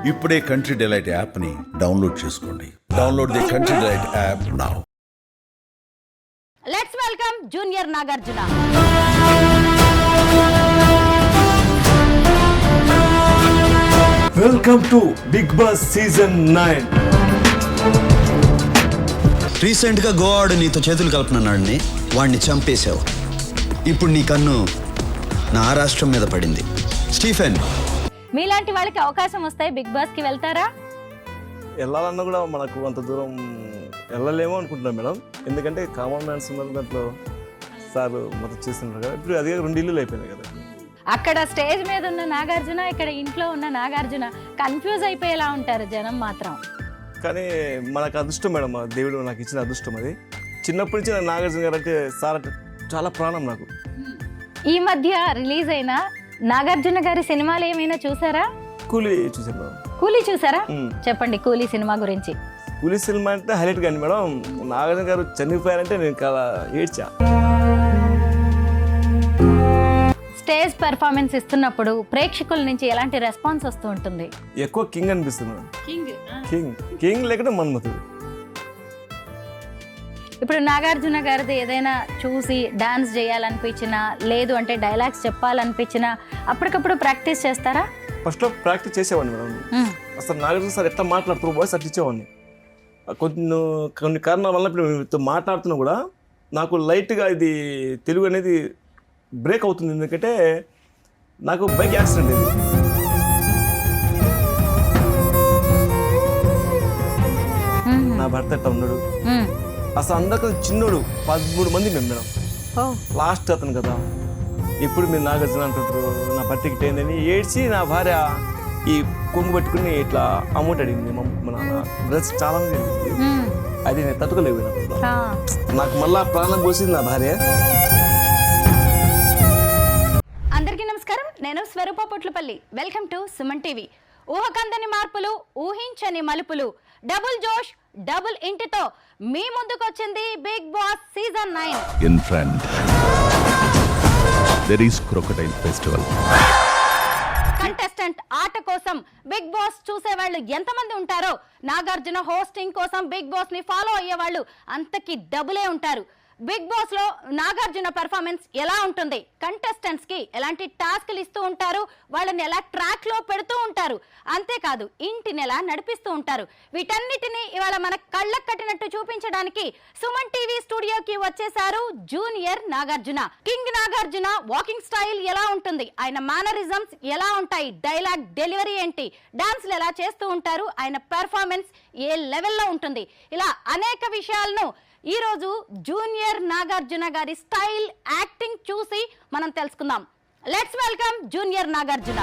ఇప్పుడే Country Delight యాప్ని download చేసుకోండి. Download the Country Delight app now. Let's welcome junior Nagarjuna. Welcome to Bigg Boss season 9. రీసెంట్గా గోవాడు నీతో చేతులు కలుపునన్నాడిని, వాడిని చంపేశావు. ఇప్పుడు నీ కన్ను నా రాష్ట్రం మీద పడింది. స్టీఫెన్, మీలాంటి వాళ్ళకి అవకాశం వస్తాయి బిగ్ బాస్ కి వెళ్తారా? వెళ్ళాలన్నా కూడా మనకు అంత దూరం వెళ్ళలేమో అనుకుంటున్నాం మేడం. ఎందుకంటే కామన్ మ్యాన్స్ ఉన్నారు దాంట్లో, సార్ మొత్తం చేస్తున్నారు కదా. ఇప్పుడు అదే 2 ఇల్లులు అయిపోయినాయి కదా. అక్కడ స్టేజ్ మీద ఉన్న నాగార్జున, ఇక్కడ ఇంట్లో ఉన్న నాగార్జున కన్ఫ్యూజ్ అయిపోయేలా ఉంటారు జనం మాత్రం. కానీ మనకు అదృష్టం మేడం, మా దేవుడు నాకు ఇచ్చిన అదృష్టం అది. చిన్నప్పటి నుంచి నాకు నాగార్జున గారు అంటే సార్ అంటే చాలా ప్రాణం నాకు. ఈ మధ్య రిలీజ్ అయిన నాగార్జున గారి సినిమాలు ఏమైనా చూసారా? కూలీ చూసాను మేడం. కూలీ చూసారా? చెప్పండి కూలీ సినిమా గురించి. కూలీ సినిమా అంటే హైలైట్ కానీ మేడం, నాగార్జున గారు చనిపోయారంటే నేను చాలా ఏడ్చా. స్టేజ్ పెర్ఫార్మెన్స్ ఇస్తున్నప్పుడు ప్రేక్షకుల నుంచి ఎలాంటి రెస్పాన్స్ వస్తూ ఉంటుంది? ఎక్కువ కింగ్ అనిపిస్తుంది మేడం. కింగ్ లేకుంటే మన్మథుడు. ఇప్పుడు నాగార్జున గారిది ఏదైనా చూసి డాన్స్ చేయాలనిపించినా, లేదు అంటే డైలాగ్స్ చెప్పాలనిపించినా అప్పటికప్పుడు ప్రాక్టీస్ చేస్తారా? ఫస్ట్లో ప్రాక్టీస్ చేసేవాడిని మేడం. అసలు నాగార్జున సార్ ఎట్లా మాట్లాడుతున్నారు వాయిస్ అట్లా ఇచ్చేవాడిని. కొన్ని కారణాల వల్ల ఇప్పుడు మీతో మాట్లాడుతున్నా కూడా నాకు లైట్గా ఇది తెలుగు అనేది బ్రేక్ అవుతుంది. ఎందుకంటే నాకు బైక్ యాక్సిడెంట్ అయింది. నా భర్త ఎట్లా ఉన్నాడు అసలు అందరికీ చిన్నోడు, 13 మంది మేము మేడం. లాస్ట్ అతను కదా. ఎప్పుడు మీరు నాగార్జున అంటుంటారు నా భర్తకి అయిందని ఏడ్చి నా భార్య ఈ కొంగు పట్టుకుని ఇట్లా అమౌంట్ అడిగింది. మన బ్రదర్స్ చాలా మంది అది నేను తట్టుకోలేవు. నాకు మళ్ళా ప్రాణం పోసింది నా భార్య. అందరికీ నమస్కారం, నేను Swaroopa Potlapalli. Welcome to Suman TV. ఊహకందని మార్పులు, ఊహించని మలుపులు, డబుల్ జోష్, డబుల్ ఇంటితో మీ ముందుకు వచ్చింది Bigg Boss season 9. In front there is crocodile festival. Contestant ఆట కోసం బిగ్ బాస్ చూసేవాళ్ళు ఎంతమంది ఉంటారో, నాగార్జున హోస్టింగ్ కోసం బిగ్ బాస్ ని ఫాలో అయ్యే వాళ్ళు అంతకి డబులే ఉంటారు. బిగ్ బాస్ లో నాగార్జున పెర్ఫార్మెన్స్ ఎలా ఉంటుంది, కంటెస్టెంట్స్ కి ఎలాంటి టాస్క్లు ఇస్తూ ఉంటారు, వాళ్ళని ఎలా ట్రాక్ లో పెడుతూ ఉంటారు, అంతేకాదు ఇంటిని ఎలా నడిపిస్తూ ఉంటారు, వీటన్నిటిని ఇవాళ మన కళ్ళకు కట్టినట్టు చూపించడానికి సుమన్ టీవీ స్టూడియోకి వచ్చేసారు junior Nagarjuna. King Nagarjuna walking style ఎలా ఉంటుంది, ఆయన మేనరిజమ్స్ ఎలా ఉంటాయి, డైలాగ్ డెలివరీ ఏంటి, డాన్స్లు ఎలా చేస్తూ ఉంటారు, ఆయన పెర్ఫార్మెన్స్ ఏ లెవెల్లో ఉంటుంది, ఇలా అనేక విషయాలను ఈ రోజు జూనియర్ నాగార్జున గారి స్టైల్, యాక్టింగ్ చూసి మనం తెలుసుకుందాం. Let's welcome junior Nagarjuna.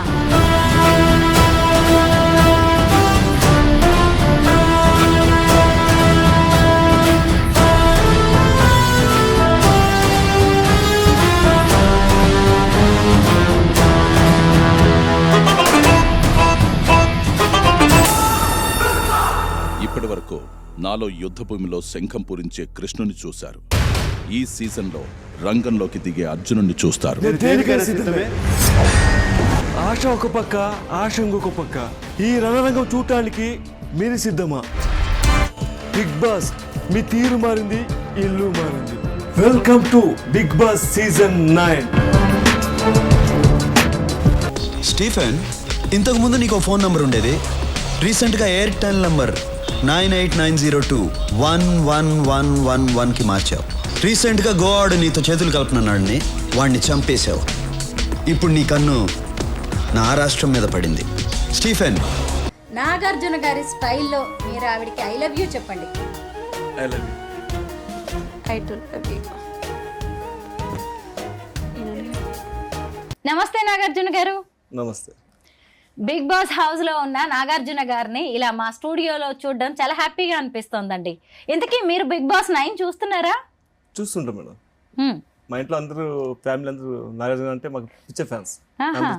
ఇప్పటి వరకు నాలో యుద్ధభూమిలో శంఖం పూరించే కృష్ణుని చూశారు. ఈ సీజన్లో రంగంలోకి దిగే అర్జునుడిని చూస్తారు. ఆశ ఒక పక్క, ఆశ ఇంకొక పక్క. ఈ రణరంగం చూడటానికి మీరు సిద్ధమా? బిగ్ బాస్ మీ తీరు మారింది, ఇల్లు మారింది. Welcome to Bigg Boss season 9. Stephen, ఇంతకు ముందు నీకు ఫోన్ నంబర్ ఉండేది. రీసెంట్గా ఎయిర్టెల్ నంబర్ 9890211111కి మార్చావు. రీసెంట్గా గోవాడు నీతో చేతులు కలుపునన్నాడిని, వాడిని చంపేశావు. ఇప్పుడు నీ కన్ను నా రాష్ట్రం మీద పడింది. స్టీఫెన్, నాగార్జున గారి స్టైల్లో మీరు ఆవిడికి ఐ లవ్ యూ చెప్పండి. I love you. I to love you. నమస్తే నాగార్జున గారు. నమస్తే. బిగ్ బాస్ హౌస్ లో ఉన్న నాగార్జున గారిని ఇలా మా స్టూడియోలో చూడడం చాలా హ్యాపీగా అనిపిస్తోందండి. ఇంతకీ మీరు బిగ్ బాస్ 9 చూస్తున్నారా? చూస్తుంటాం మేడం. మా ఇంట్లో అందరూ ఫ్యామిలీ అందరూ నాగార్జున అంటే మాకు పిచ్చే ఫ్యాన్స్.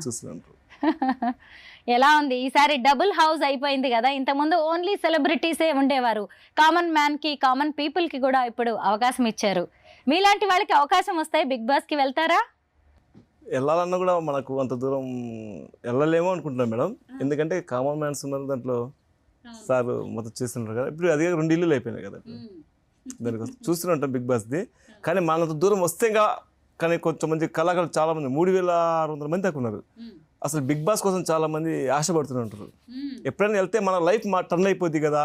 చూస్తుంటారు. ఎలా ఉంది ఈసారి? డబుల్ హౌస్ అయిపోయింది కదా. ఇంతకుముందు ఓన్లీ సెలబ్రిటీసే ఉండేవారు. కామన్ మ్యాన్ కి, కామన్ పీపుల్ కి కూడా ఇప్పుడు అవకాశం ఇచ్చారు. మీలాంటి వాళ్ళకి అవకాశం వస్తాయి బిగ్ బాస్ కి వెళ్తారా? వెళ్ళాలన్నా కూడా మనకు అంత దూరం వెళ్ళలేమో అనుకుంటున్నాం మేడం. ఎందుకంటే కామన్ మ్యాన్స్ ఉన్నారు దాంట్లో, సార్ మొత్తం చేస్తున్నారు కదా. ఇప్పుడు అది 2 ఇల్లులు అయిపోయినాయి కదా దానికోసం చూస్తూనే ఉంటాం బిగ్ బాస్ది. కానీ మనంత దూరం వస్తే ఇంకా, కానీ కొంచెం మంది కళాకారులు చాలా మంది 3600 మంది దాకా ఉన్నారు. అసలు బిగ్ బాస్ కోసం చాలా మంది ఆశపడుతూనే ఉంటారు. ఎప్పుడైనా వెళ్తే మన లైఫ్ టర్న్ అయిపోద్ది కదా,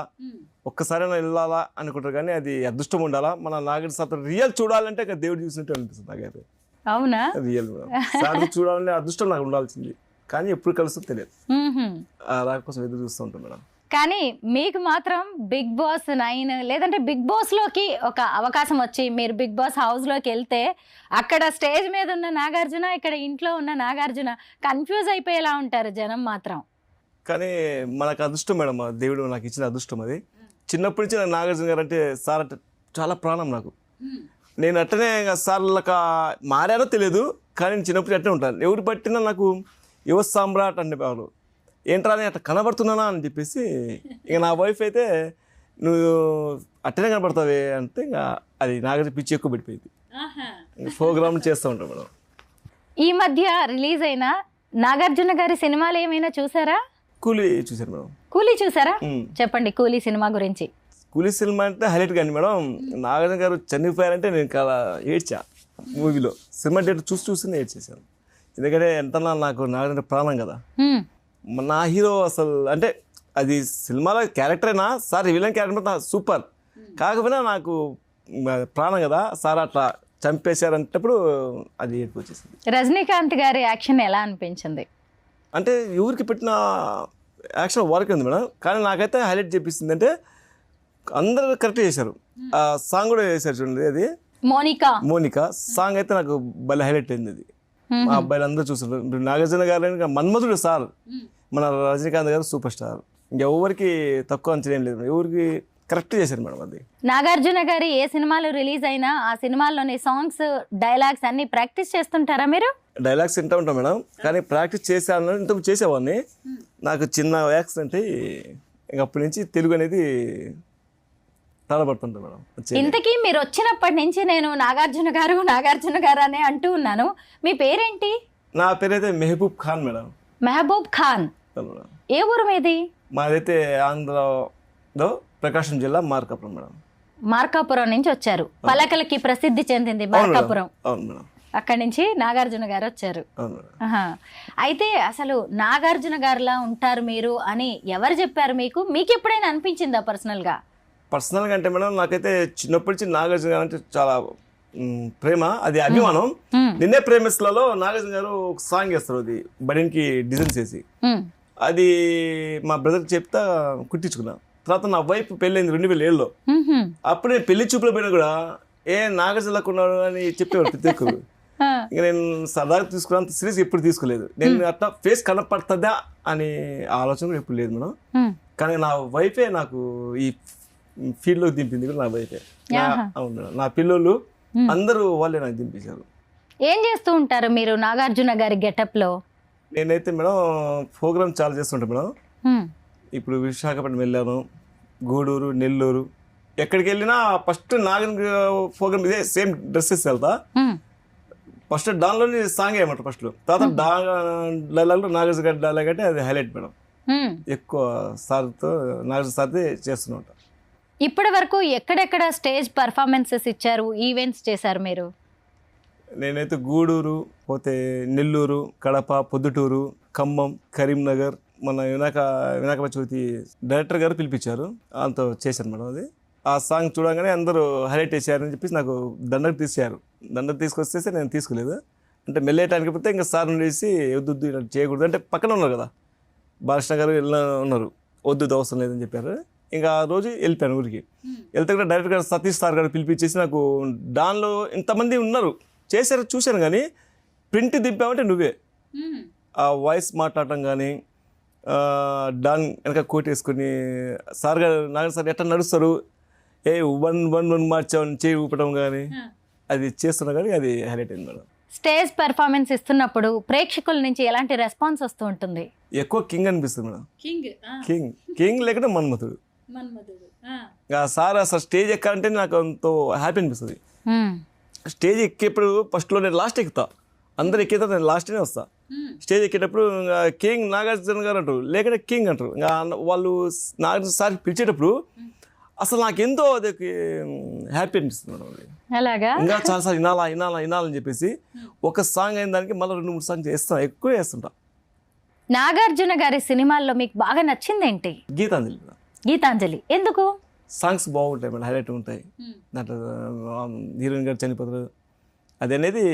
ఒక్కసారైనా వెళ్ళాలా అనుకుంటారు. కానీ అది అదృష్టం ఉండాలా. మన నాగర్ సార్ రియల్ చూడాలంటే ఇంకా దేవుడు చూసినట్టు అనిపిస్తుంది నాకైతే. అవునా? రియల్ సార్ చూడాలంటే అదృష్టం నాకు ఉండాల్సింది. కానీ ఎప్పుడు కలుస్తుందో తెలియదు. అలా కోసం ఎదురు చూస్తూ ఉంటాం మేడం. కానీ మీకు మాత్రం బిగ్ బాస్ 9 లేదంటే బిగ్ బాస్ లోకి ఒక అవకాశం వచ్చి మీరు బిగ్ బాస్ హౌస్ లోకి వెళ్తే అక్కడ స్టేజ్ మీద ఉన్న నాగార్జున, ఇక్కడ ఇంట్లో ఉన్న నాగార్జున కన్ఫ్యూజ్ అయిపోయేలా ఉంటారు జనం మాత్రం. కానీ మనకు అదృష్టం మేడం, దేవుడు నాకు ఇచ్చిన అదృష్టం అది. చిన్నప్పటి నుంచి నాకు నాగార్జున గారు అంటే సార్ అంటే చాలా ప్రాణం నాకు. నేను అట్టనే సార్లక మారానో తెలియదు, కానీ నేను చిన్నప్పుడు అట్టే ఉంటాను. ఎవరు పట్టినా నాకు యువ సామ్రాట్ అంటే వాళ్ళు ఏంట్రా అని అట్లా కనబడుతున్నానా అని చెప్పేసి, ఇక నా వైఫ్ అయితే నువ్వు అట్టనే కనబడతావే అంటే ఇంకా అది నాగార్జున పిచ్చి ఎక్కువ పెట్టిపోయింది. ప్రోగ్రామ్ చేస్తూ ఉంటాం మేడం. ఈ మధ్య రిలీజ్ అయిన నాగార్జున గారి సినిమాలు ఏమైనా చూసారా? కూలీ చూశారు మేడం. కూలీ చూసారా? చెప్పండి కూలీ సినిమా గురించి. కూలీ సినిమా అంటే హైలైట్ కానీ మేడం, నాగార్జున గారు చనిపోయారంటే నేను చాలా ఏడ్చా మూవీలో. సినిమా థియేటర్ చూసి ఏడ్చేసాను. ఎందుకంటే ఎంత నాకు నాగార్జున ప్రాణం కదా. నా హీరో అసలు అంటే అది సినిమాలో క్యారెక్టర్ అయినా సార్ విలన్ క్యారెక్టర్ సూపర్, కాకపోయినా నాకు ప్రాణం కదా. సార్ అట్లా చంపేశారంటప్పుడు అది ఏడుపు వచ్చేసింది. రజనీకాంత్ గారి యాక్షన్ ఎలా అనిపించింది? అంటే ఎవరికి పెట్టిన యాక్షన్ వర్క్ ఉంది మేడం, కానీ నాకైతే హైలైట్ చేపిస్తుంది అంటే అందరూ కరెక్ట్ చేశారు. ఆ సాంగ్ కూడా చేశారు చూడండి, అది మోనికా సాంగ్ అయితే నాకు భలే హైలైట్ అయింది. అది మా అబ్బాయిలు అందరూ చూసారు. ఇప్పుడు నాగార్జున గారు మన్మధుడు సార్, మన రజనీకాంత్ గారు సూపర్ స్టార్. ఇంకెవరికి తక్కువ అంచనా ఏం లేదు, ఎవరికి కరెక్ట్ చేశారు మేడం. అది నాగార్జున గారి ఏ సినిమాలు రిలీజ్ అయినా ఆ సినిమాల్లోని సాంగ్స్, డైలాగ్స్ అన్ని ప్రాక్టీస్ చేస్తుంటారా మీరు? డైలాగ్స్ వింటూ ఉంటాం మేడం, కానీ ప్రాక్టీస్ చేశాను ఇంతకు చేసేవాడిని. నాకు చిన్న యాక్సిడెంట్ ఇంక అప్పటి నుంచి తెలుగు అనేది తడబడుతుంటాం మేడం. ఇంతకీ మీరు వచ్చినప్పటి నుంచి నేను నాగార్జున గారు అనే అంటూ ఉన్నాను. మీ పేరేంటి? నా పేరైతే మెహబూబ్ ఖాన్ మేడం. మెహబూబ్ ఖాన్. ఏ ఊరు మీది? మాదైతే ఆంధ్రలో ప్రకాశం జిల్లా మార్కాపురం మేడం. మార్కాపురం నుంచి వచ్చారు. పలకలకి ప్రసిద్ధి చెందింది మార్కాపురం. అవును మేడం. అక్కడి నుంచి నాగార్జున గారు వచ్చారు. అయితే అసలు నాగార్జున గారిలా ఉంటారు మీరు అని ఎవరు చెప్పారు మీకు? మీకు ఎప్పుడైనా అనిపించిందా పర్సనల్గా అంటే మేడం, నాకైతే చిన్నప్పటి నుంచి నాగార్జున గారు అంటే చాలా ప్రేమ, అది అభిమానం. నిన్నే ప్రేమిస్లలో నాగార్జున గారు ఒక సాంగ్ వేస్తారు, అది బడికి డిజైన్ చేసి, అది మా బ్రదర్కి చెప్తా కుట్టించుకున్నా. తర్వాత నా వైఫ్ పెళ్ళైంది 2007లో. అప్పుడు నేను పెళ్లి చూపులో పోయినా కూడా నాగార్జునకున్నాడు అని చెప్పేవాడు ప్రతి ఒక్కరు. ఇంకా నేను సరదాగా తీసుకున్నా, అంత సీరియస్ ఎప్పుడు తీసుకోలేదు. నేను అట్లా ఫేస్ కనపడుతుందా అని ఆలోచన కూడా ఎప్పుడు లేదు మేడం. కానీ నా వైఫే నాకు ఈ ఫీల్డ్లోకి దింపింది కూడా నా వైఫే. అవును మేడం. నా పిల్లలు అందరూ వాళ్ళే నాకు దింపేశారు. ఏం చేస్తూ ఉంటారు మీరు నాగార్జున గారి గెటప్ లో? నేనైతే మేడం ప్రోగ్రామ్ చాలా చేస్తుంటాను మేడం. ఇప్పుడు విశాఖపట్నం వెళ్ళాను, గూడూరు, నెల్లూరు, ఎక్కడికి వెళ్ళినా ఫస్ట్ నాగార్జున ప్రోగ్రామ్ ఇదే సేమ్ డ్రెస్సెస్ వెళ్తా. ఫస్ట్ దానిలోని సాంగ్ వేయమంటారు ఫస్ట్, తర్వాత డైలాగ్లో నాగార్జున గారి డైలాగ్ అంటే అది హైలైట్ మేడం. ఎక్కువ సార్తో నాగార్జున సార్తో చేస్తూనే ఉంటాను. ఇప్పటి వరకు ఎక్కడెక్కడ స్టేజ్ పర్ఫార్మెన్సెస్ ఇచ్చారు, ఈవెంట్స్ చేశారు మీరు? నేనైతే గూడూరు, పోతే నెల్లూరు, కడప, పొద్దుటూరు, ఖమ్మం, కరీంనగర్. మన వినాయక చవితి డైరెక్టర్ గారు పిలిపించారు, అంతా చేశాను మేడం. అది ఆ సాంగ్ చూడగానే అందరూ హైలైట్ చేశారని చెప్పేసి నాకు దండకు తీసారు. దండకు తీసుకొస్తే నేను తీసుకోలేదు. అంటే మెల్లేయటానికి పోతే ఇంకా సార్ ఉండేసి వద్దు ఇలా చేయకూడదు అంటే పక్కన ఉన్నారు కదా బాలకృష్ణ గారు ఉన్నారు, వద్దు అవసరం లేదని చెప్పారు. ఇంకా ఆ రోజు వెళ్ళిపోయాను ఊరికి. వెళ్తే కూడా డైరెక్టర్ గారు సతీష్ సార్ గారు పిలిపించేసి నాకు దానిలో ఇంతమంది ఉన్నారు చేశారు చూశాను, కానీ ప్రింట్ దింపామంటే నువ్వే ఆ వాయిస్ మాట్లాడటం కానీ, డాన్ వెనక కోట్ వేసుకొని సార్ గారు నాగర్ సార్ ఎట్లా నడుస్తారు, 1-1-1 మార్చామని చేయి ఊపడం కానీ అది చేస్తున్నా, కానీ అది హైలైట్ అయింది మేడం. స్టేజ్ పెర్ఫార్మెన్స్ ఇస్తున్నప్పుడు ప్రేక్షకుల నుంచి ఎలాంటి రెస్పాన్స్ వస్తూ ఉంటుంది? ఎక్కువ కింగ్ అనిపిస్తుంది మేడం. కింగ్ లేకుంటే మన్మథుడు. సార్ అసలు స్టేజ్ ఎక్కాలంటే నాకు ఎంతో హ్యాపీ అనిపిస్తుంది. స్టేజ్ ఎక్కేప్పుడు ఫస్ట్లో నేను లాస్ట్ ఎక్కుతా, అందరు ఎక్కితే నేను లాస్ట్నే వస్తా. స్టేజ్ ఎక్కేటప్పుడు ఇంకా కింగ్ నాగార్జున గారు అంటారు, లేకపోతే కింగ్ అంటారు. ఇంకా వాళ్ళు నాగార్జున సార్ పిలిచేటప్పుడు అసలు నాకెంతో అది హ్యాపీ అనిపిస్తుంది మేడం. అది అలాగా ఇంకా చాలాసార్లు వినాలని చెప్పేసి ఒక సాంగ్ అయిన దానికి మళ్ళీ 2-3 సాంగ్స్ చేస్తాను, ఎక్కువ చేస్తుంటా. నాగార్జున గారి సినిమాల్లో మీకు బాగా నచ్చింది ఏంటి? గీతాంజలి గీతాంజలి. ఎందుకు? సాంగ్స్ బాగుంటాయి మేడం, హైలైట్ ఉంటాయి. దాంట్లో హీరోయిన్ గారు చనిపోతారు, అది అనేది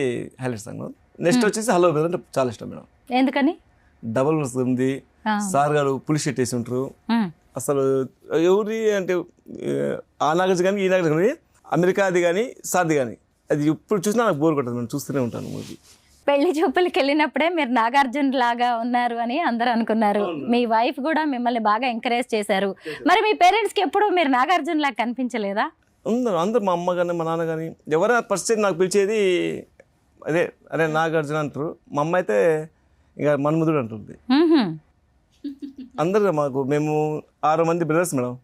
హైలైట్ సాంగ్. నెక్స్ట్ వచ్చేసి హలో బ్రదర్ అంటే చాలా ఇష్టం మేడం. ఎందుకని? డబల్ ఉంది, సార్ గారు పులి షర్ట్ వేసి ఉంటారు. అసలు ఎవరి అంటే ఆ నాగార్జున కానీ ఈ నాగార్జున కానీ అమెరికాది కానీ సార్ది కానీ అది ఎప్పుడు చూసినా నాకు బోర్ కొట్టదు, నేను చూస్తూనే ఉంటాను మూవీ. పెళ్లి చూపులకి వెళ్ళినప్పుడే మీరు నాగార్జున లాగా ఉన్నారు అని అందరు అనుకున్నారు. మీ వైఫ్ కూడా మిమ్మల్ని బాగా ఎంకరేజ్ చేశారు. మరి మీ పేరెంట్స్కి ఎప్పుడు మీరు నాగార్జున లాగా కనిపించలేదా? అందరు మా అమ్మ కానీ మా నాన్న కానీ ఎవరైనా ఫస్ట్ నాకు పిలిచేది అరే నాగార్జున అంటారు. మా అమ్మ అయితే ఇక మన్మధుడు అంటుంది. అందరు మేము 6 మంది బ్రదర్స్ మేడం.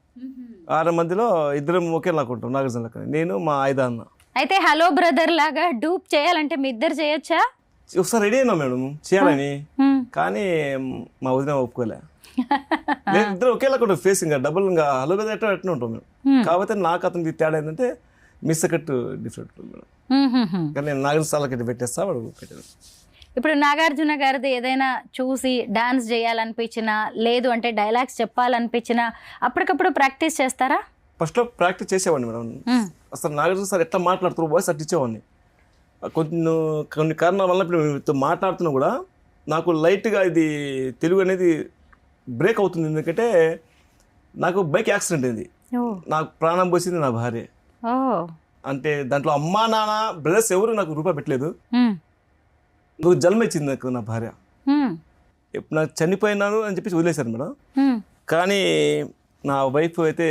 6 మందిలో 2 ఒకేలాగా ఉంటాం నాగార్జున లెక్క, నేను మా 5 అన్న. అయితే హలో బ్రదర్ లాగా డూప్ చేయాలంటే మీ ఇద్దరు చేయొచ్చా? ఒకసారి రెడీ అయినా మేడం చేయాలని, కానీ మా వదిన ఒప్పుకోలే. నేను ఇద్దరు ఒకేలాగా ఉంటాం, ఫేస్ ఇంకా డబుల్ ఇంకా హలో బ్రదర్ ఎట్లా ఉంటాం మేము. కాకపోతే నాకు అతనికి తేడా ఏంటంటే మిస్ కట్టు డిఫరెంట్ మేడం. కానీ నేను నాగార్జున సార్లకి పెట్టేస్తా, వాడు పెట్టాను. ఇప్పుడు నాగార్జున గారిది ఏదైనా చూసి డాన్స్ చేయాలనిపించినా, లేదు అంటే డైలాగ్స్ చెప్పాలనిపించినా అప్పటికప్పుడు ప్రాక్టీస్ చేస్తారా? ఫస్ట్లో ప్రాక్టీస్ చేసేవాడిని మేడం. అసలు నాగార్జున సార్ ఎట్లా మాట్లాడుతారు వాయిస్ అట్లా ఇచ్చేవాడిని. కొన్ని కారణాల వల్ల ఇప్పుడు మీతో మాట్లాడుతున్నా కూడా నాకు లైట్గా ఇది తెలుగు అనేది బ్రేక్ అవుతుంది. ఎందుకంటే నాకు బైక్ యాక్సిడెంట్ అయింది, నాకు ప్రాణం పోసింది నా భార్య. అంటే దాంట్లో అమ్మా నాన్న బ్రదర్స్ ఎవరు నాకు రూపాయి పెట్టలేదు, నువ్వు జన్మ ఇచ్చింది నాకు నా భార్య. నాకు చనిపోయినాను అని చెప్పేసి వదిలేశారు మేడం. కానీ నా వైఫ్ అయితే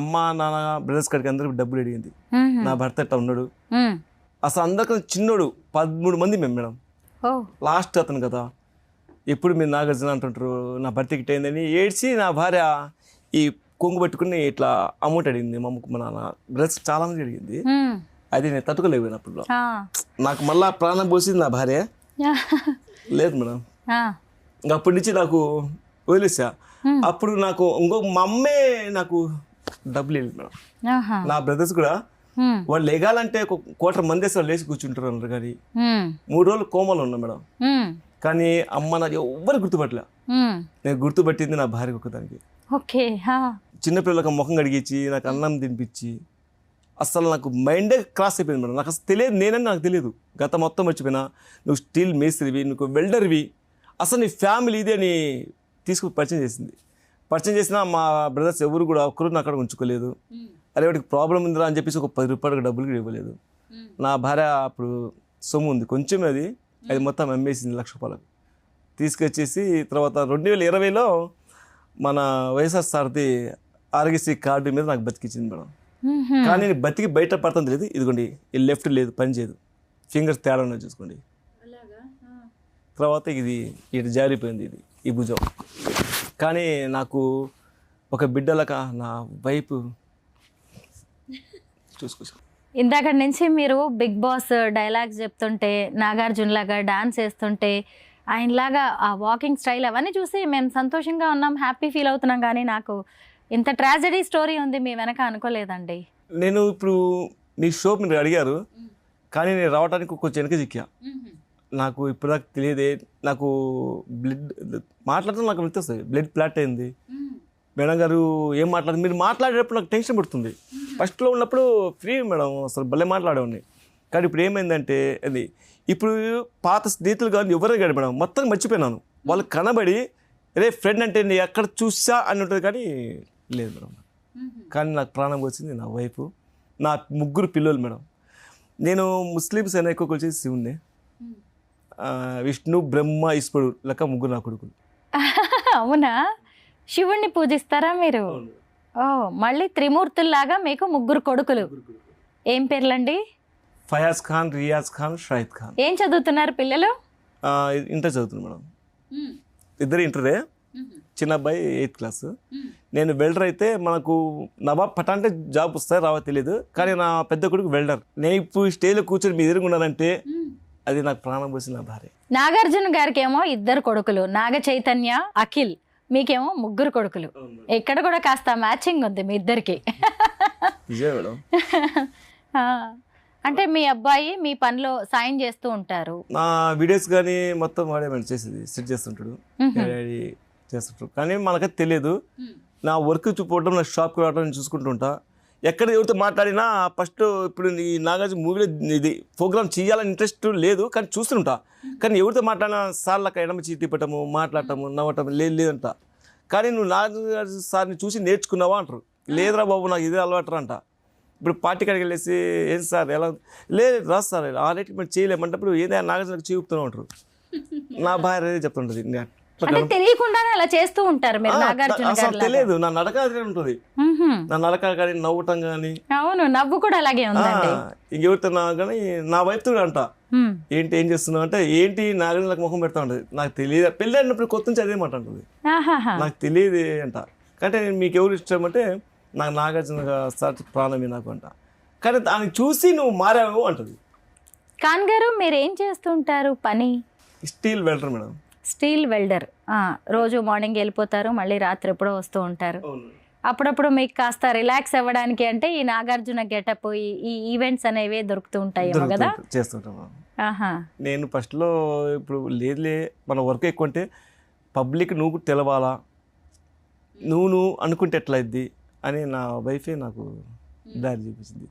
అమ్మ నాన్న బ్రదర్స్ కాడికి అందరికి డబ్బులు అడిగింది. నా భర్త ఎట్లా ఉన్నాడు, అసలు అందరికన్నా చిన్నోడు, 13 మంది మేము మేడం. లాస్ట్ అతను కదా, ఎప్పుడు మీరు నాగార్జున అంటుంటారు, నా భర్తకి అయిందని ఏడ్చి నా భార్య ఈ కొంగు పట్టుకుని ఇట్లా అమౌంట్ అడిగింది. మా అమ్మకు మా నాన్న బ్రదర్స్ చాలా మంది అడిగింది. అది నేను తట్టుకోలేకపోయినప్పుడు నాకు మళ్ళా ప్రాణం పోసింది నా భార్య. లేదు మేడం, ఇంకా అప్పటి నుంచి నాకు వదిలేసా. అప్పుడు నాకు మా అమ్మే నాకు డబ్బులు వెళ్ళింది మేడం. నా బ్రదర్స్ కూడా వాళ్ళు లేగాలంటే 1,000,000 మంది అసలు లేచి కూర్చుంటారు అన్నారు. కానీ 3 రోజులు కోమలో ఉన్నా మేడం. కానీ అమ్మ నాకు ఎవ్వరు గుర్తుపట్టలే. నేను గుర్తుపట్టింది నా భార్య ఒకదానికి. చిన్నపిల్లలకు ముఖం కడిగించి నాకు అన్నం తినిపించి అసలు నాకు మైండే క్రాస్ అయిపోయింది మేడం. నాకు అసలు తెలియదు, నేనని నాకు తెలియదు. గత మొత్తం మర్చిపోయినా, నువ్వు స్టీల్ మేస్త్రివి, నువ్వు వెల్డర్వి, అసలు నీ ఫ్యామిలీ ఇది అని తీసుకుని పరిచయం చేసింది. పరిచయం చేసినా మా బ్రదర్స్ ఎవరు కూడా ఒక్కరు అక్కడ ఉంచుకోలేదు. అరే వాడికి ప్రాబ్లం ఉందిరా అని చెప్పేసి ఒక 10 రూపాయలకు డబ్బులు కూడా ఇవ్వలేదు. నా భార్య అప్పుడు సొమ్ము ఉంది కొంచెం, అది మొత్తం అమ్మేసింది 1,00,000 రూపాయలకు తీసుకొచ్చేసి. తర్వాత 2020లో మన వైఎస్ఆర్ సార్ది ఆరోగ్యశ్రీ కార్డు మీద నాకు బతికిచ్చింది మేడం. కానీ నేను బతికి బయట పడతాను తెలియదు. ఇదిగోండి ఈ లెఫ్ట్ లేదు, పని చేయదు, ఫింగర్స్ తేడా ఉన్నాయి చూసుకోండి. తర్వాత ఇది ఇటు జారిపోయింది, ఇది ఈ భుజం. కానీ నాకు ఒక బిడ్డలక నా వైపు చూసుకో. ఇందాక నుంచి మీరు బిగ్ బాస్ డైలాగ్స్ చెప్తుంటే, నాగార్జున లాగా డాన్స్ వేస్తుంటే, ఆయనలాగా ఆ వాకింగ్ స్టైల్ అవన్నీ చూసి మేము సంతోషంగా ఉన్నాం, హ్యాపీ ఫీల్ అవుతున్నాం. కానీ నాకు ఇంత ట్రాజడీ స్టోరీ ఉంది మీ వెనక అనుకోలేదండి. నేను ఇప్పుడు నీ షో మీరు అడిగారు, కానీ నేను రావడానికి కొంచెం వెనక చిక్కా. నాకు ఇప్పుడు దాకా తెలియదే. నాకు బ్లడ్ మాట్లాడుతూ నాకు వెళ్తుంది, బ్లడ్ ప్లాట్ అయింది. మేడం గారు ఏం మాట్లాడుతుంది, మీరు మాట్లాడేటప్పుడు నాకు టెన్షన్ పడుతుంది. ఫస్ట్లో ఉన్నప్పుడు ఫ్రీ మేడం, అసలు భలే మాట్లాడేవాడిని. కానీ ఇప్పుడు ఏమైందంటే అది ఇప్పుడు పాత స్నేహితులు కానీ ఎవరే కాదు మేడం, మొత్తం మర్చిపోయినాను. వాళ్ళు కనబడి రే ఫ్రెండ్ అంటే నేను ఎక్కడ చూసా అని ఉంటుంది, కానీ లేదు మేడం. కానీ నాకు ప్రాణం వచ్చింది నా వైఫ్, నా 3 పిల్లలు మేడం. నేను ముస్లిమ్స్ అయినా ఎక్కువ వచ్చేసి శివుణ్ణి, విష్ణు బ్రహ్మ ఈశ్వరుడు లెక్క 3 నా కొడుకులు. అవునా? శివుణ్ణి పూజిస్తారా మీరు? ఓ, మళ్ళీ త్రిమూర్తుల్లాగా మీకు 3 కొడుకులు. ఏం పేర్లండి? ఫయాజ్ ఖాన్, రియాజ్ ఖాన్, షాహిద్ ఖాన్. ఏం చదువుతున్నారు పిల్లలు? ఇంటర్ చదువుతున్నాను మేడం. 2 ఇంటరే, చిన్న అబ్బాయి 8th క్లాస్. నేను వెల్డర్ అయితే మనకు నవాబ్ పటా అంటే జాబ్ వస్తాయి రావో తెలియదు, కానీ నా పెద్ద కొడుకు వెల్డర్. నేను ఇప్పుడు స్టేజ్లో కూర్చొని మీ ఎదురుగున్నానంటే అది నాకు ప్రాణం పోసిన నా భార్య. నాగార్జున గారికి ఏమో 2 కొడుకులు, నాగ చైతన్య, అఖిల్. మీకేమో 3 కొడుకులు. ఇక్కడ కూడా కాస్త మ్యాచింగ్ ఉంది మీ ఇద్దరికి. నిజమే మేడం. అంటే మీ అబ్బాయి మీ పనిలో సాయం చేస్తూ ఉంటారు. నా వీడియోస్ కానీ మొత్తం వాడే మేడం చేసేది, సెట్ చేస్తుంటాడు, చేస్తుంటాడు. కానీ మనకైతే తెలియదు. నా వర్క్ చూపడం, నా షాప్కి రావడం నేను చూసుకుంటుంటా. ఎక్కడ ఎవరితో మాట్లాడినా ఫస్ట్ ఇప్పుడు ఈ నాగార్జున మూవీలో ఇది ప్రోగ్రామ్ చేయాలని ఇంట్రెస్ట్ లేదు, కానీ చూస్తుంటా. కానీ ఎవరితో మాట్లాడినా సార్లకు ఎడమ చీటీ పెట్టము, మాట్లాడటము, నవ్వటం లేదంట. కానీ నువ్వు నాగార్జున సార్ని చూసి నేర్చుకున్నావా అంటారు. లేదురా బాబు నాకు ఇదే అలవాటు అంట. ఇప్పుడు పార్టీ కాడికి వెళ్ళేసి ఏం సార్ ఎలా లేదు రాదు సార్ ఆ రేట్కి మేము చేయలేమంటప్పుడు ఏదైనా నాగార్జునకు చూపుతూనే ఉంటారు. నా భార్య చెప్తుంటుంది. అంటే తెలియకుండానే అలా చేస్తూ ఉంటారు మీరు నాగార్జున అసలు గారు. తెలియదు, నా నడక అదే ఉంటుంది. నా నడక కానీ నవ్వటం కానీ. అవును, నవ్వు కూడా అలాగే ఉందండి. ఇంకెవరితో కానీ నా వైపు అంట ఏంటి ఏం చేస్తున్నావు అంటే ఏంటి నాగార్జునకు ముఖం పెడతా ఉంటుంది. నాకు తెలియదు, పెళ్ళి అయినప్పుడు కొత్త నుంచి అదే మాట ఉంటుంది. నాకు తెలియదు అంట. అంటే మీకు ఎవరు ఇష్టం అంటే నాకు నాగార్జున సార్ ప్రాణమే నాకు అంట. కానీ దాన్ని చూసి నువ్వు మారావు అంటుంది. ఖాన్ గారు మీరు ఏం చేస్తుంటారు పని? Steel welder madam. Steel welder. రోజు మార్నింగ్ వెళ్ళిపోతారు, మళ్ళీ రాత్రి ఎప్పుడో వస్తూ ఉంటారు. అప్పుడప్పుడు మీకు కాస్త రిలాక్స్ అవ్వడానికి అంటే ఈ నాగార్జున గెటప్, ఈ ఈవెంట్స్ అనేవి దొరుకుతూ ఉంటాయేమో కదా? చేస్తుంటాం. నేను ఫస్ట్లో ఇప్పుడు లేదులే మన వర్క్ ఎక్కువ అంటే పబ్లిక్ నువ్వు తెలవాలా, నువ్వు అనుకుంటే ఎట్లయిద్ది అని నా వైఫే నాకు దారి చూపించింది.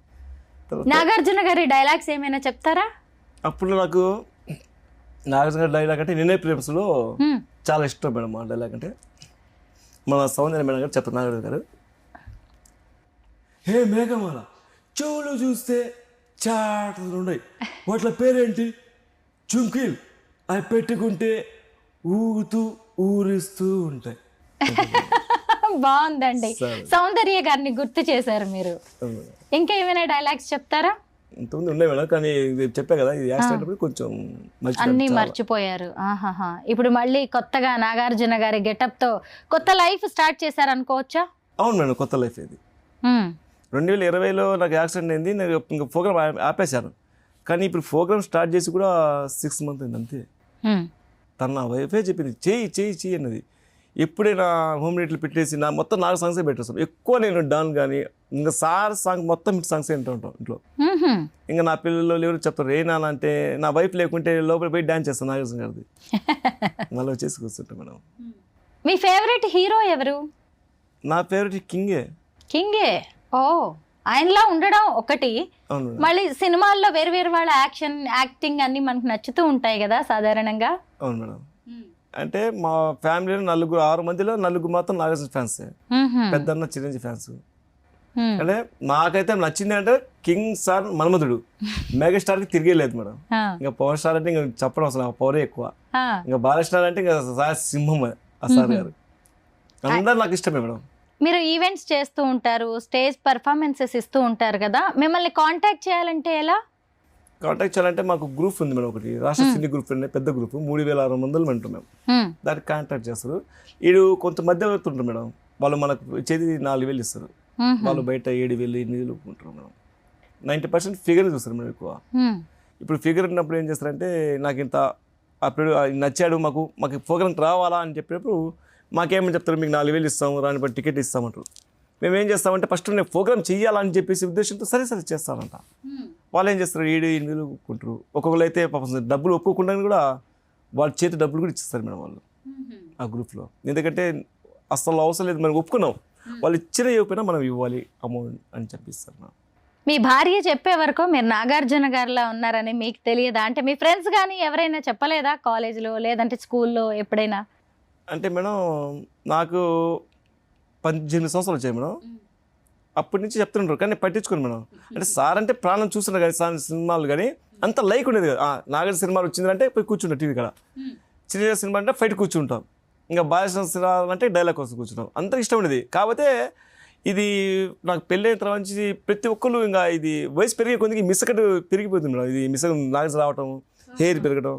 నాగార్జున గారి డైలాగ్స్ ఏమైనా చెప్తారా? అప్పుడు నాకు నాగార్జున గారి డైలాగ్ అంటే నిన్నే ప్రేమస్లో చాలా ఇష్టం మేడం. ఆ డైలాగ్ అంటే మన సౌందర్య మేడం గారు చెప్తారు. నాగార్జున గారు, హే మేఘమాల చెవులు చూస్తే చాటలు ఉన్నాయి, వాటి పేరేంటి? చుంకీలు. అవి పెట్టుకుంటే ఊగుతూ ఊరిస్తూ ఉంటాయి. బాగుందండి, సౌందర్య గారిని గుర్తు చేశారు మీరు. ఇంకా ఏమైనా డైలాగ్స్ చెప్తారా? ఇంతకుముందు ఉన్నాయి మేడం, కానీ చెప్పా కదా ఇది యాక్సిడెంట్ కొంచెం అన్ని మర్చిపోయారు. ఇప్పుడు మళ్ళీ కొత్తగా నాగార్జున గారి గెటప్ తో కొత్త లైఫ్ స్టార్ట్ చేశారు అనుకోవచ్చా? అవును మేడం, కొత్త లైఫ్ ఇది. 2020లో నాకు యాక్సిడెంట్ అయింది. నేను ఇంకా ప్రోగ్రామ్ ఆపేశాను. కానీ ఇప్పుడు ప్రోగ్రామ్ స్టార్ట్ చేసి కూడా 6 months అయింది అంతే. తన నా వైఫే చెప్పింది చెయ్యి అన్నది. ఎప్పుడైనా హోమ్ రేట్లు పెట్టేసి నా మొత్తం 4 సాంగ్సే పెట్టేస్తాం. ఎక్కువ నేను డాన్ కానీ ఇంకా సార్ సాంగ్ మొత్తం హిట్ సాంగ్స్ వింటూ ఉంటాం ఇంట్లో. ఇంకా నా పిల్లలు ఎవరు చెప్తారు ఏ నాన్న అంటే నా వైఫ్ లేకుంటే లోపల పోయి డాన్స్ చేస్తాను నాగార్జున గారిది. మళ్ళీ వచ్చేసి కూర్చుంటాం మేడం. మీ ఫేవరెట్ హీరో ఎవరు? నా ఫేవరెట్ కింగే. ఓ, ఆయనలా ఉండడం ఒకటి, మళ్ళీ సినిమాల్లో వేరు వాళ్ళ యాక్టింగ్ అన్ని మనకు నచ్చుతూ ఉంటాయి కదా సాధారణంగా. అవును మేడం. అంటే మా ఫ్యామిలీలో 6 మందిలో 4 మాత్రం నాగార్జున ఫ్యాన్స్, పెద్దన్న చిరంజీవి ఫ్యాన్స్. అంటే నాకైతే నచ్చింది అంటే కింగ్ సార్ మన్మధుడు. మెగాస్టార్కి తిరిగేలేదు మేడం. ఇంకా పవర్ స్టార్ అంటే ఇంకా చెప్పడం అసలు పవరే ఎక్కువ. ఇంకా బాలస్టార్ అంటే ఇంకా సింహం ఆ సార్ గారు. అందరు నాకు ఇష్టమే మేడం. మీరు ఈవెంట్స్ చేస్తూ ఉంటారు, స్టేజ్ పర్ఫార్మెన్సెస్ ఇస్తూ ఉంటారు కదా, మిమ్మల్ని కాంటాక్ట్ చేయాలంటే ఎలా? కాంటాక్ట్ చేయాలంటే మాకు గ్రూప్ ఉంది మేడం, ఒకటి రాష్ట్ర సినీ గ్రూప్ అనే పెద్ద గ్రూప్, 3600 ఉంటాం మేము. దానికి కాంటాక్ట్ చేస్తారు. వీడు కొంత మధ్యవర్తి ఉంటారు మేడం, వాళ్ళు మనకు ఇచ్చేది 4000 ఇస్తారు, వాళ్ళు బయట 7000 8,000 ఉంటారు మేడం. 90% ఫిగర్ చూస్తారు మేడం ఎక్కువ. ఇప్పుడు ఫిగర్ ఉన్నప్పుడు ఏం చేస్తారంటే నాకు ఇంత అప్పుడు నచ్చాడు, మాకు ప్రోగ్రామ్ రావాలా అని చెప్పినప్పుడు మాకేమని చెప్తారు, మీకు 4000 ఇస్తాము, రాని బట్టి టికెట్ ఇస్తామంటారు. మేము ఏం చేస్తామంటే ఫస్ట్ నేను ప్రోగ్రామ్ చెయ్యాలని చెప్పేసి ఉద్దేశంతో సరే చేస్తానంట. వాళ్ళు ఏం చేస్తారు 7,000 ఒప్పుకుంటారు. ఒక్కొక్కరు అయితే పాపం డబ్బులు ఒప్పుకోకుండా కూడా వాళ్ళ చేతి డబ్బులు కూడా ఇచ్చేస్తారు మేడం వాళ్ళు ఆ గ్రూప్లో. ఎందుకంటే అసలు అవసరం లేదు, మనం ఒప్పుకున్నాం, వాళ్ళు ఇచ్చిన ఇవ్వకపోయినా మనం ఇవ్వాలి అమౌంట్ అని చెప్పిస్తారు మేడం. మీ భార్య చెప్పే వరకు మీరు నాగార్జున గారిలా ఉన్నారని మీకు తెలియదా? అంటే మీ ఫ్రెండ్స్ కానీ ఎవరైనా చెప్పలేదా కాలేజీలో లేదంటే స్కూల్లో ఎప్పుడైనా? అంటే మేడం నాకు 18 సంవత్సరాలు వచ్చాయి మేడం. అప్పటి నుంచి చెప్తుంటారు కానీ పట్టించుకోను మేడం. అంటే సార్ అంటే ప్రాణం చూస్తున్నారు కానీ సార్ సినిమాలు కానీ అంత లైక్ ఉండేది కదా. నాగార్జున సినిమాలు వచ్చిందంటే పోయి కూర్చుంటాం టీవీ కాడ. చిన్న సినిమా అంటే ఫైట్ కూర్చుంటాం, ఇంకా బాలకృష్ణ సినిమా అంటే డైలాగ్ కోసం కూర్చుంటాం. అంత ఇష్టం ఉండేది. కాకపోతే ఇది నాకు పెళ్ళైన తర్వాత నుంచి ప్రతి ఒక్కరు ఇంకా ఇది వయసు పెరిగే కొద్దిగా మిసకట్టు పెరిగిపోతుంది మేడం. ఇది మిసక నాగార్జున రావటం, హెయిర్ పెరగడం,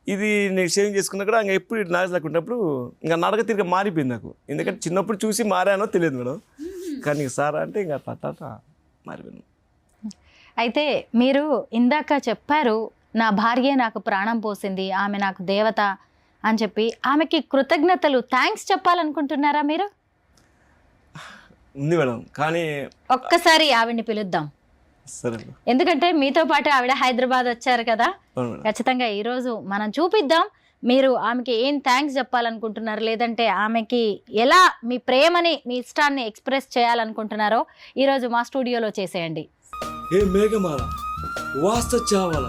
ఇది నేను షేవింగ్ చేసుకున్నా కూడా ఇంకా ఎప్పుడు నాగార్జున లేకున్నప్పుడు ఇంకా నడక తిరిగి మారిపోయింది నాకు. ఎందుకంటే చిన్నప్పుడు చూసి మారానో తెలియదు మేడం, కానీ సార్ అంటే ఇంకా పట్టాట మారిపోయింది. అయితే మీరు ఇందాక చెప్పారు నా భార్యే నాకు ప్రాణం పోసింది, ఆమె నాకు దేవత అని చెప్పి ఆమెకి కృతజ్ఞతలు థ్యాంక్స్ చెప్పాలనుకుంటున్నారా మీరు? ఉంది మేడం, కానీ ఒక్కసారి ఆవిడ్ని పిలుద్దాం. సరే మేడం. ఎందుకంటే మీతో పాటు ఆవిడ హైదరాబాద్ వచ్చారు కదా, అవును మేడం. ఖచ్చితంగా ఈరోజు మనం చూపిద్దాం మీరు ఆమెకి ఏం థ్యాంక్స్ చెప్పాలనుకుంటున్నారు, లేదంటే ఆమెకి ఎలా మీ ప్రేమని మీ ఇష్టాన్ని ఎక్స్ప్రెస్ చేయాలనుకుంటున్నారో ఈరోజు మా స్టూడియోలో చేసేయండి. ఏ మేఘమాల వాస్త చావాల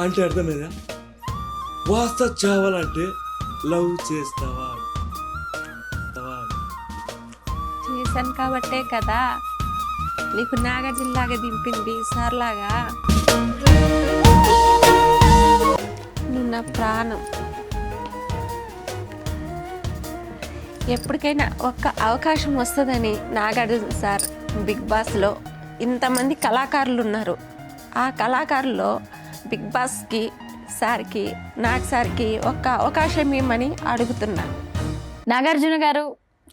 అంటే అర్థమేదా? వాస్త చావాలంటే లవ్ చేస్తావా? చేశాను కాబట్టే కదా నీకు నాగార్జునలాగా దింపింది సార్ లాగా. నువ్వు నా ప్రాణం. ఎప్పటికైనా ఒక్క అవకాశం వస్తుందని నాగార్జున సార్ బిగ్ బాస్లో ఇంతమంది కళాకారులు ఉన్నారు. ఆ కళాకారుల్లో బిగ్ బాస్కి సార్కి నాగ్ సార్కి ఒక్క అవకాశం ఇవ్వమని అడుగుతున్నాను. నాగార్జున గారు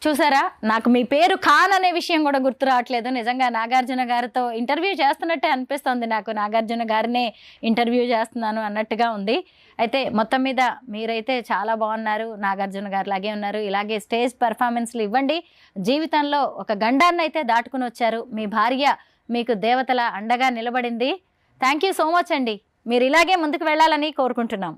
చూసారా, నాకు మీ పేరు ఖాన్ అనే విషయం కూడా గుర్తు రావట్లేదు. నిజంగా నాగార్జున గారితో ఇంటర్వ్యూ చేస్తున్నట్టే అనిపిస్తుంది నాకు, నాగార్జున గారినే ఇంటర్వ్యూ చేస్తున్నాను అన్నట్టుగా ఉంది. అయితే మొత్తం మీద మీరైతే చాలా బాగున్నారు, నాగార్జున గారు లాగే ఉన్నారు. ఇలాగే స్టేజ్ పెర్ఫార్మెన్స్లు ఇవ్వండి. జీవితంలో ఒక గండాన్ని అయితే దాటుకుని వచ్చారు. మీ భార్య మీకు దేవతల అండగా నిలబడింది. థ్యాంక్ యూ సో మచ్ అండి. మీరు ఇలాగే ముందుకు వెళ్ళాలని కోరుకుంటున్నాం.